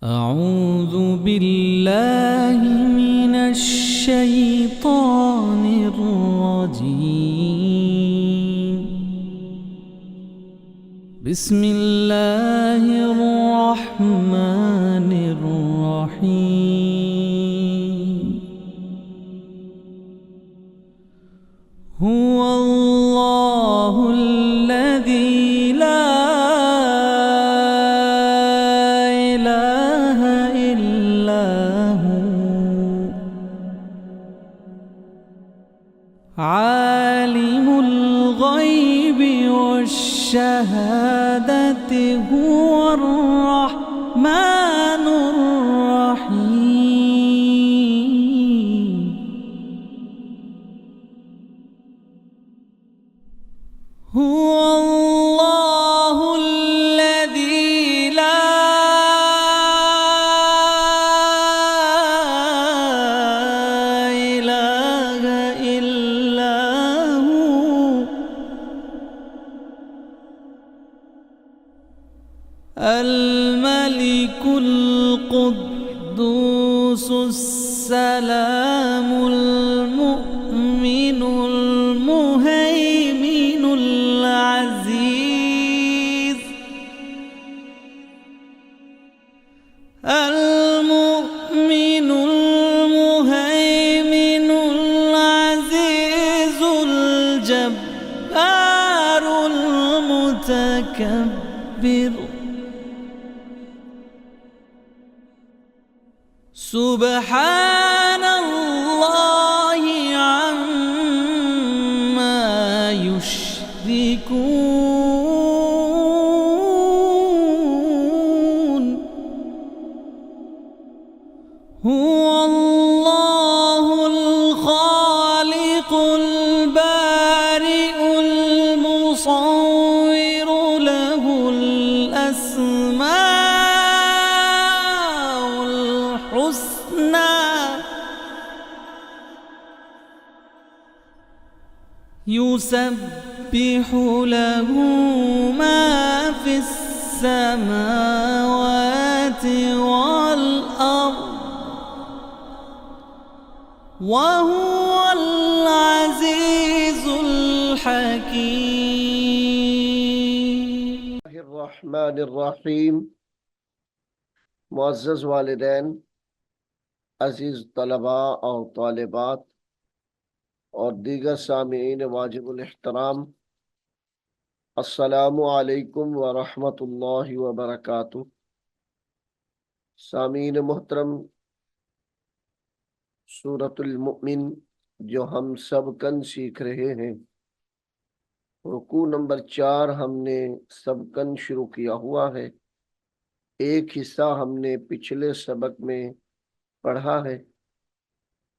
أعوذ بالله من الشيطان الرجيم. بسم الله الرحمن الرحيم. هو الله الذي لا إله إلا هو عالم الغيب والشهادة هو الرحمن الرحيم. هو الله الذي لا إله إلا هو الملك القدوس السلام المؤمن المهيمن العزيز المؤمن المهيمن العزيز الجبار المتكبر. سبحان الله عما يشركون. هو الله الخالق البارئ المصور له الأسماء الحسنى يسبح له ما في السماوات والأرض وهو العزيز الحكيم. الرحمن الرحیم. मुअज़्ज़ज़ वालिदैन, अजीज़ तलबा और तालिबात और दीगर सामीईन वाजिबुल एहतराम, अस्सलामु अलैकुम व रहमतुल्लाहि व बरकातुहू। सामीईन मुहतरम, सूरतुल मुमिन जो हम सबकन सीख रहे हैं, रुकू नंबर 4 हमने सबकन शुरू किया हुआ है। एक हिस्सा हमने पिछले सबक में पढ़ा है।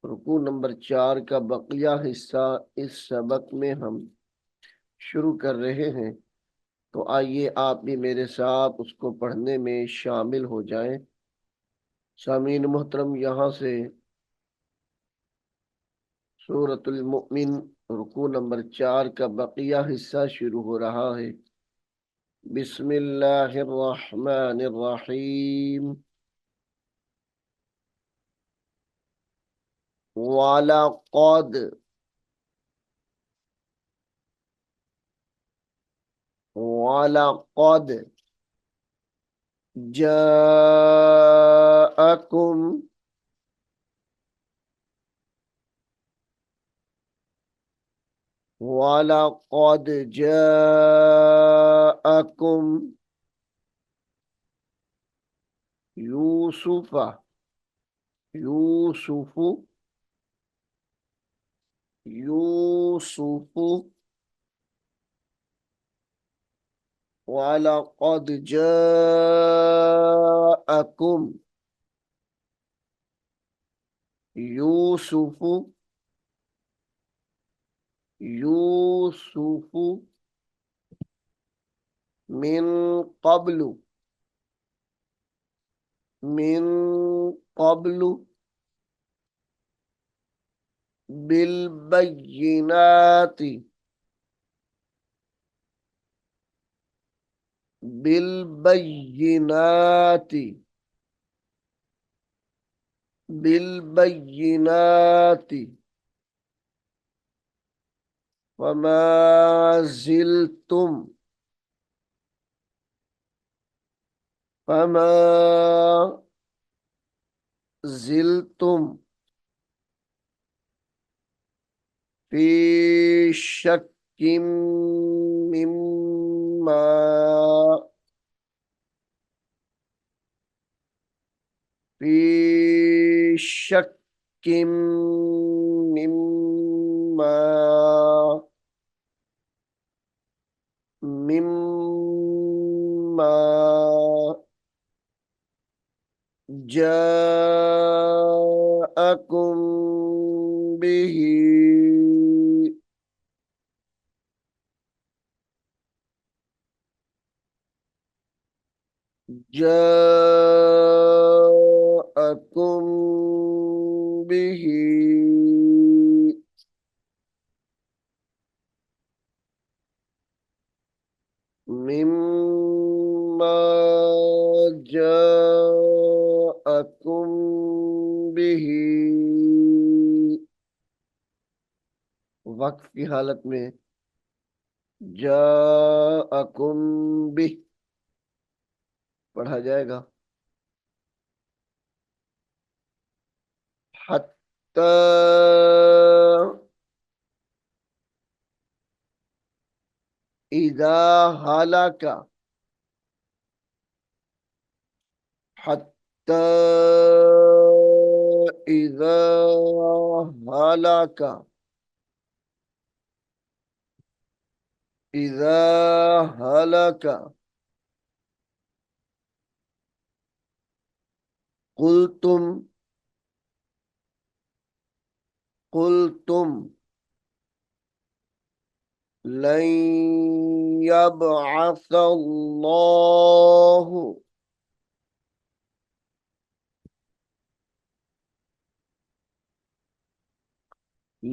रुकू नंबर 4 का बकिया हिस्सा इस सबक में हम शुरू कर रहे हैं। तो आइए आप भी मेरे साथ उसको पढ़ने में शामिल हो जाएं। सामीन मोहतरम, यहाँ से सूरतुल मुमिन रुकू नंबर 4 का बकिया हिस्सा शुरू हो रहा है। बिस्मिल्लाहिर्रहमानिर्रहीम। वलक़द वलक़द जाअकुम वलक़द जाअकुम यूसुफ यूसुफ यूसुफ वलक़द जाअकुम यूसुफ यूसुफ मिन क़ब्लु मिन क़ब्लु बिलबय्यिनाति बिलबय्यिनाति बिलबय्यिनाति वमा जिलतुम फमा जिलतुम फी शक्किम मिम्मा फी शक्किम मिम्मा मिम्मा जाअकुम बिही जाअकुम बिही मिम्मा जाअकुम बिही। वक्फ की हालत में जाअकुम बिह पढ़ा जाएगा। हत्ता इदा हालाका हत्ता इदा हालाका इदा हालाका कुलतुम कुलतुम लन यबअसल्लाहु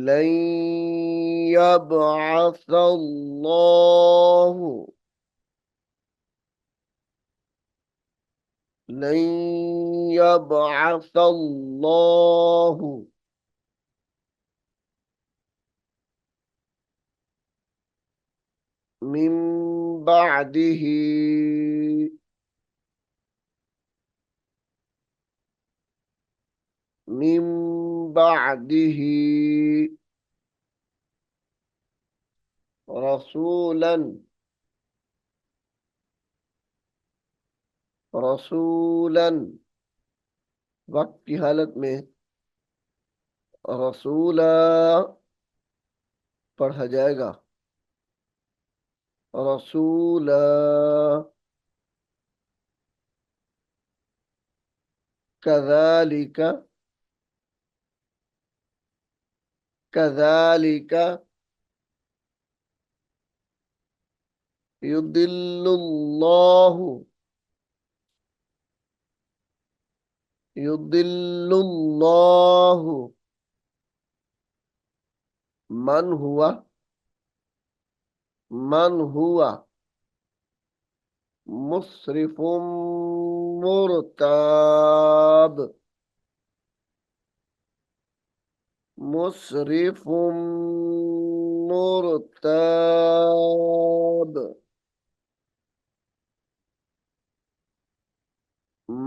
लन यबअसल्लाहु लन यबअसल्लाहु मिन बादिही मिन बादिही रसूलन रसूलन वक्त की हालत में रसूला पढ़ा जाएगा। रसूला कज़ालिका कज़ालिका युदिल्लुल्लाहु युदिल्लुल्लाहु मन हुआ मन हुआ मुस्रिफुम मुर्ताब मुस्रिफुम मुर्ताब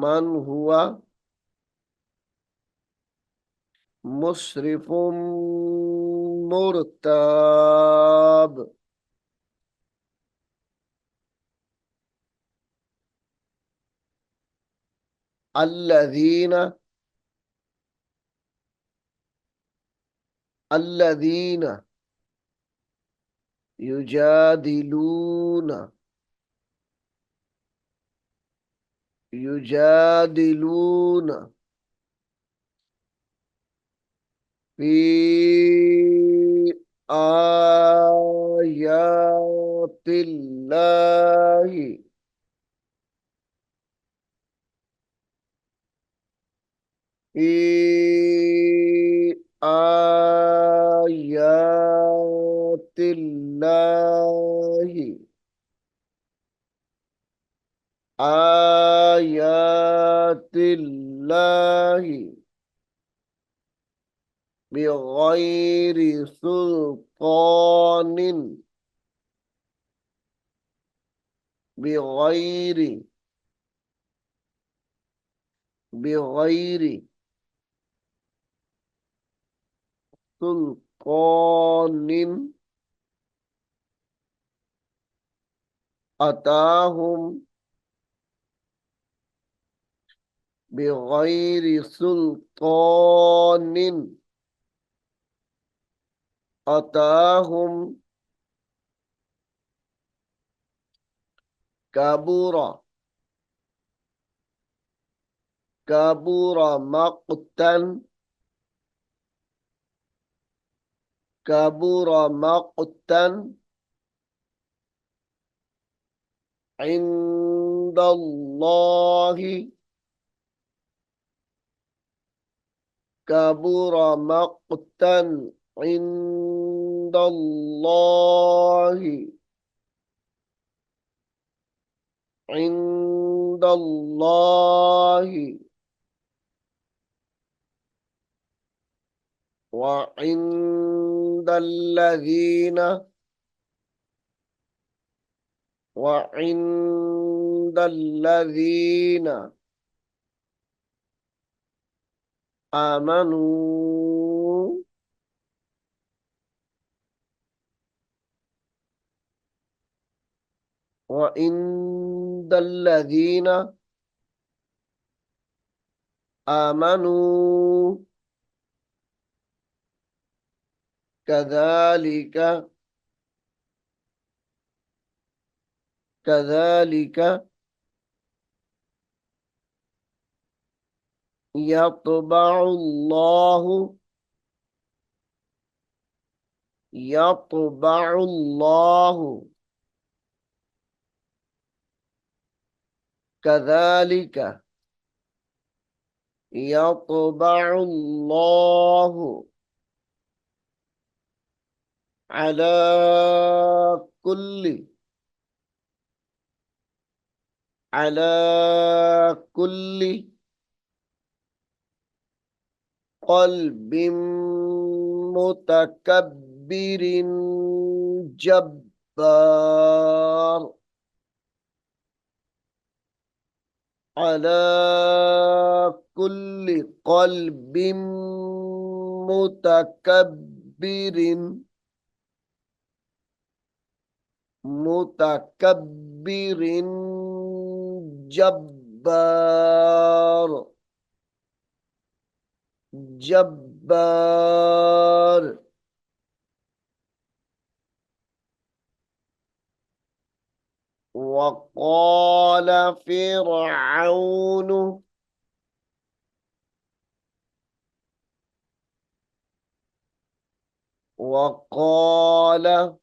मन हुआ मुस्रिफुम मुर्ताब। अल्लज़ीना अल्लज़ीना युजादिलूना युजादिलूना फी आयातिल्लाहि फी आयातिल्लाहि आयातिल्लाहि بغير سلطان بغير بغير سلطان أتاهم بغير سلطان أتاهم كبر كبر مقتا كبر مقتا عند الله كبر مقتا عند الله عند الله وعند الذين وعند الذين آمنوا وعند الذين آمنوا كذلك كذلك يطبع الله يطبع الله كذلك يطبع الله على كل على كل قلب متكبر جبار على كل قلب متكبر متكبر جبار جبار وقال فرعون وقال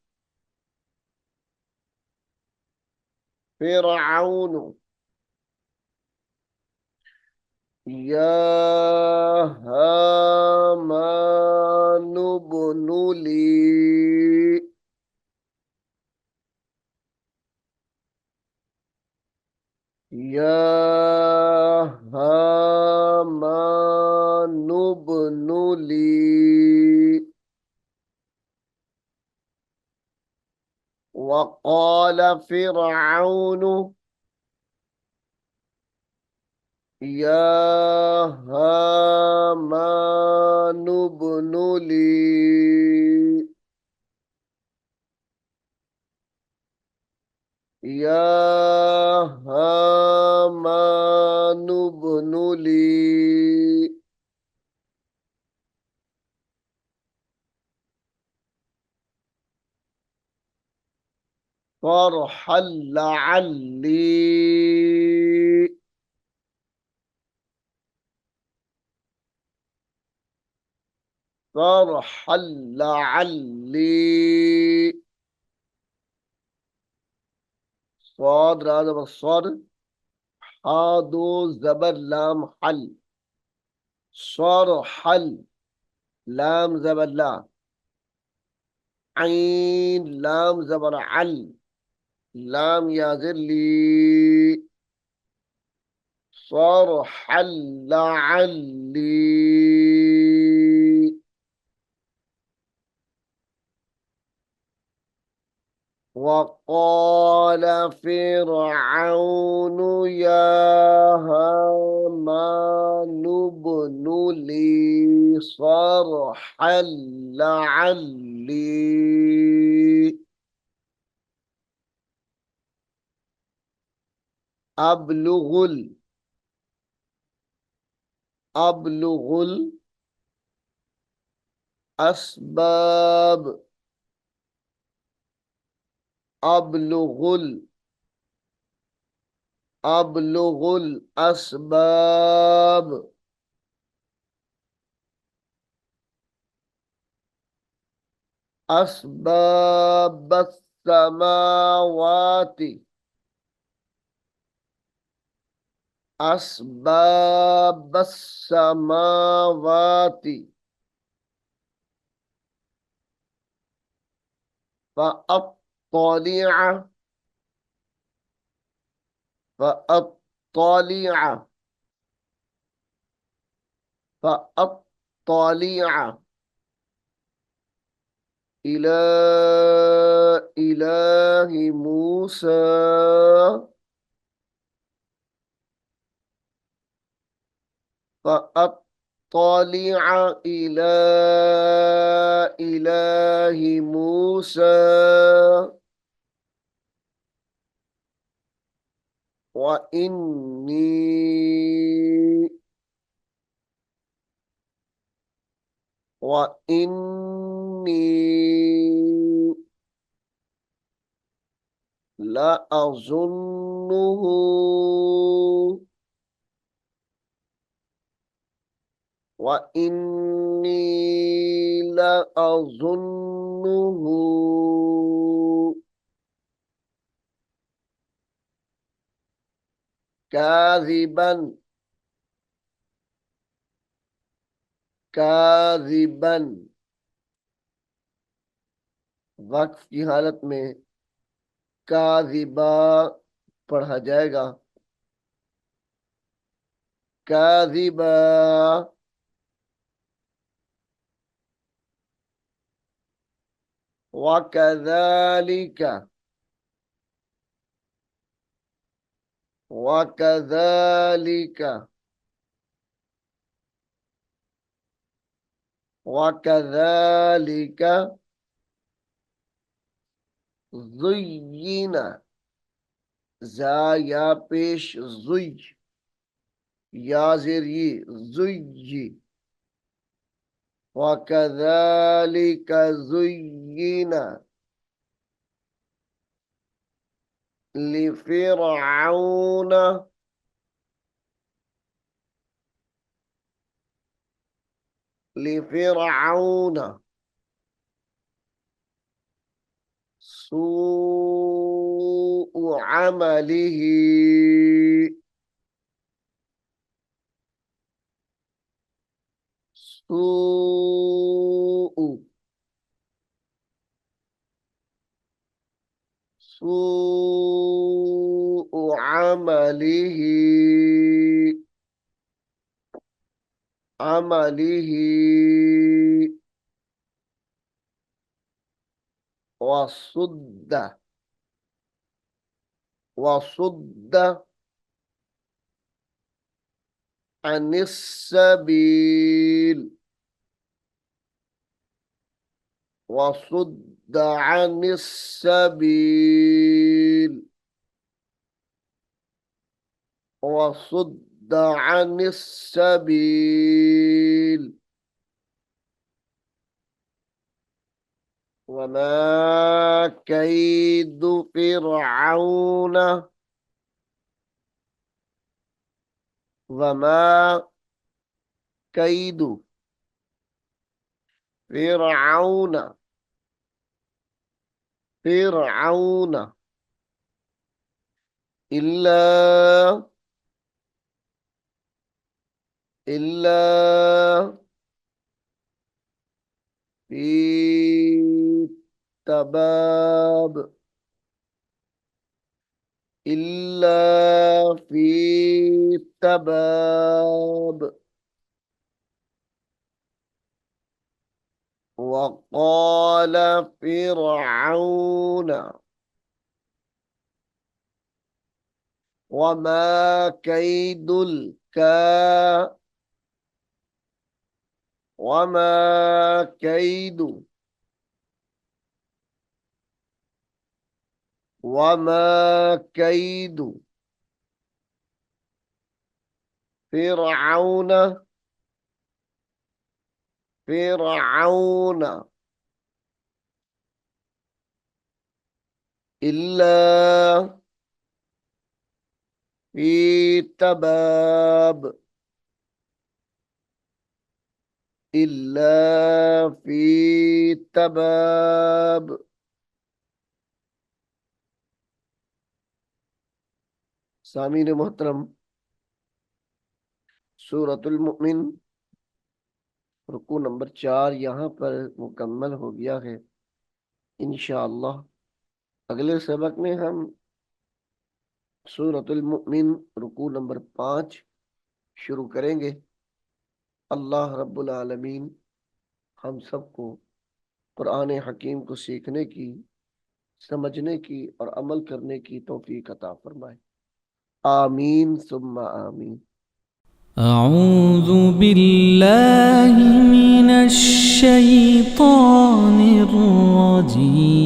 فرعون يا هامان ابن لي يا هامان ابن لي وقال فرعون يا هامان ابن لي يا هامان ابن لي صرحا لعلي صاد راز بالصاد حاضو زبر لام حل صرحل لام زبر لا عين لام زبر عل لام يازر لي صرحا لعلي فرعون يا هامان ابن لي صرحا لعلي أبلغ الأسباب أبلغ الأسباب أسباب السماوات أسباب السماوات فأطلع فأطلع فأطلع إلى إله موسى فأطلع إلى إله موسى وإني لأظنه كاذبا वक्फ की हालत में काज़िबा पढ़ा जाएगा। काज़िबा वकज़ालिक वकज़ालिक वकज़ालिक ज़ुय्यिना जा या पेश ज़ुय्य या ज़ेर ये ज़ुय्य वकज़ालिक ज़ुय्यिना लिफ़िरऔन सूउ अमलिही सूउ सूउ अमलिही वसुद्द अनिस्सबील वसुद्द अनिस्सबील वसुद्द अनिस्सबील वमा कैदु फिरऔन वमा कैदु फिरऔन इल्ला في तबाब इल्ला फी तबाब वक़ाल फ़िरऔन वमा कैदुल वमा कैदु वमा कैदु फिरऔन फिरऔन इल्ला फी तबाब इल्ला फी तबाब। सामीन मोहतरम, सूरतुल मुमिन रुकू नंबर 4 यहाँ पर मुकम्मल हो गया है। इंशाअल्लाह अगले सबक में हम सूरतुल मुमिन रुकू नंबर 5 शुरू करेंगे। अल्लाह रब्बुल आलमीन हम सबको कुरान हकीम को सीखने की, समझने की और अमल करने की तौफीक अता फरमाए। आमीन सुम्मा आमीन। أعوذ بالله من الشيطان الرجيم.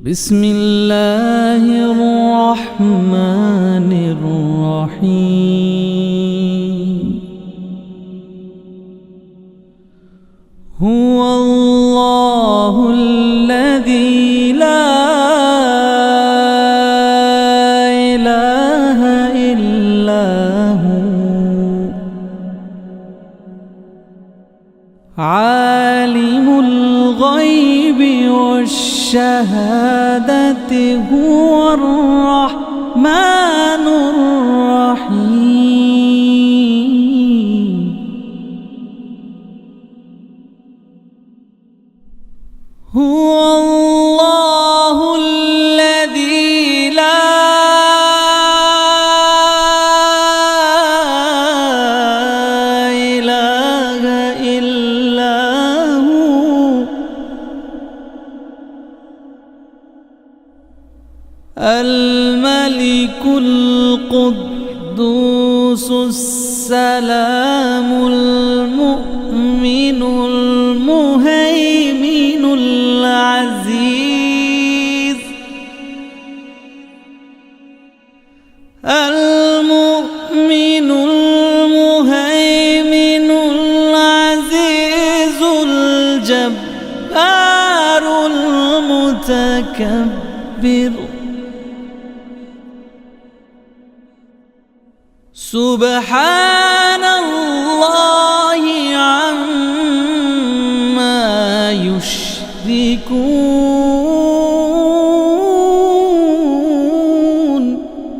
بسم الله الرحمن الرحيم. هو الله الذي لا عالم الغيب والشهادة هو الرحمن الرحيم. هو الله الذي لا الملك القدوس السلام المؤمن المهيمن العزيز المؤمن المهيمن العزيز الجبار المتكبر. سبحان